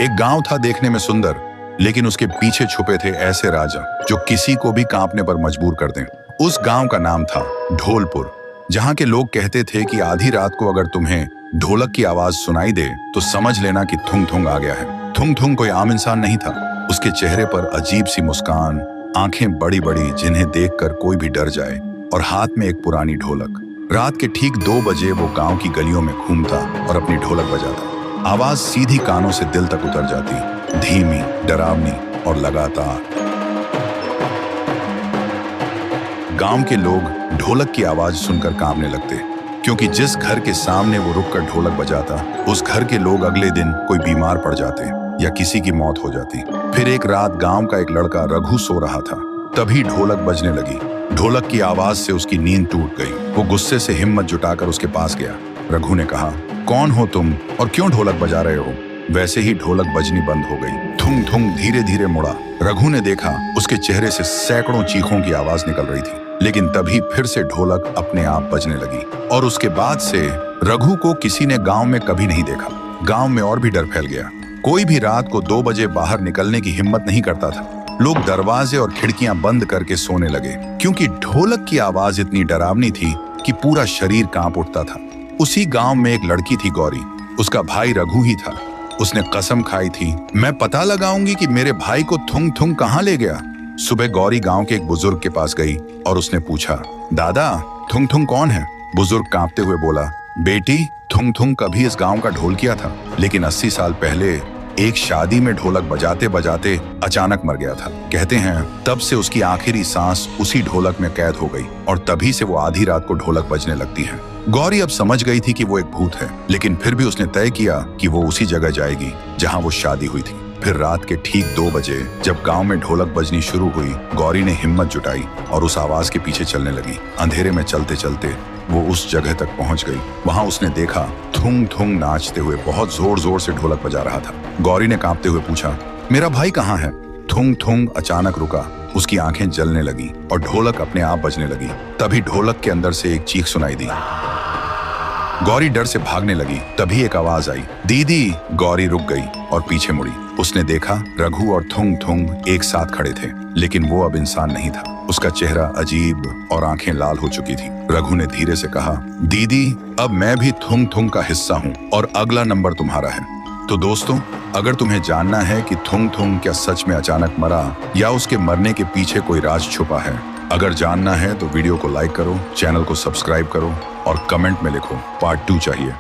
एक गांव था देखने में सुंदर, लेकिन उसके पीछे छुपे थे ऐसे राजा जो किसी को भी कांपने पर मजबूर कर दें। उस गांव का नाम था ढोलपुर, जहां के लोग कहते थे कि आधी रात को अगर तुम्हें ढोलक की आवाज सुनाई दे तो समझ लेना कि थुंग थुंग आ गया है। थुंग थुंग कोई आम इंसान नहीं था। उसके चेहरे पर अजीब सी मुस्कान, आंखें बड़ी बड़ी जिन्हें देखकर कोई भी डर जाए, और हाथ में एक पुरानी ढोलक। रात के ठीक 2 बजे वो गांव की गलियों में घूमता और अपनी ढोलक बजाता। आवाज सीधी कानों से दिल तक उतर जाती, धीमी, डरावनी और लगातार। गांव के लोग ढोलक की आवाज सुनकर कांपने लगते, क्योंकि जिस घर के सामने वो रुककर ढोलक बजाता, उस घर के लोग अगले दिन कोई बीमार पड़ जाते या किसी की मौत हो जाती। फिर एक रात गांव का एक लड़का रघु सो रहा था, तभी ढोलक बजने लगी। ढोलक की आवाज से उसकी नींद टूट गई। वो गुस्से से हिम्मत जुटाकर उसके पास गया। रघु ने कहा, कौन हो तुम और क्यों ढोलक बजा रहे हो? वैसे ही ढोलक बजनी बंद हो गई। थुंग थुंग धीरे धीरे मुड़ा। रघु ने देखा उसके चेहरे से सैकड़ों चीखों की आवाज निकल रही थी, लेकिन तभी फिर से ढोलक अपने आप बजने लगी। और उसके बाद से रघु को किसी ने गांव में कभी नहीं देखा। गांव में और भी डर फैल गया। कोई भी रात को 2 बजे बाहर निकलने की हिम्मत नहीं करता था। लोग दरवाजे और खिड़कियां बंद करके सोने लगे, क्योंकि ढोलक की आवाज इतनी डरावनी थी कि पूरा शरीर कांप उठता था। उसी गांव में एक लड़की थी, गौरी। उसका भाई रघु ही था। उसने कसम खाई थी, मैं पता लगाऊंगी कि मेरे भाई को थुंग थुंग कहां ले गया। सुबह गौरी गांव के एक बुजुर्ग के पास गई और उसने पूछा, दादा, थुंग थुंग कौन है? बुजुर्ग कांपते हुए बोला, बेटी, थुंग थुंग कभी इस गांव का ढोल किया था, लेकिन 80 साल पहले एक शादी में ढोलक बजाते बजाते अचानक मर गया था। कहते हैं तब से उसकी आखिरी सांस उसी ढोलक में कैद हो गई, और तभी से वो आधी रात को ढोलक बजने लगती है। गौरी अब समझ गई थी कि वो एक भूत है, लेकिन फिर भी उसने तय किया कि वो उसी जगह जाएगी जहां वो शादी हुई थी। फिर रात के ठीक 2 बजे जब गांव में ढोलक बजनी शुरू हुई, गौरी ने हिम्मत जुटाई और उस आवाज के पीछे चलने लगी। अंधेरे में चलते चलते वो उस जगह तक पहुंच गई। वहां उसने देखा थुंग थुंग नाचते हुए बहुत जोर जोर से ढोलक बजा रहा था। गौरी ने कांपते हुए पूछा, मेरा भाई कहाँ है? थुंग थुंग अचानक रुका। उसकी आंखें जलने लगी और ढोलक अपने आप बजने लगी। तभी ढोलक के अंदर से एक चीख सुनाई दी। गौरी डर से भागने लगी। तभी एक आवाज आई, दीदी। गौरी रुक गई और पीछे मुड़ी। उसने देखा रघु और थुंग थुंग एक साथ खड़े थे, लेकिन वो अब इंसान नहीं था। उसका चेहरा अजीब और आंखें लाल हो चुकी थी। रघु ने धीरे से कहा, दीदी, अब मैं भी थुंग थुंग का हिस्सा हूँ और अगला नंबर तुम्हारा है। तो दोस्तों, अगर तुम्हें जानना है कि थुंग थुंग क्या सच में अचानक मरा या उसके मरने के पीछे कोई राज छुपा है, अगर जानना है तो वीडियो को लाइक करो, चैनल को सब्सक्राइब करो और कमेंट में लिखो पार्ट 2 चाहिए।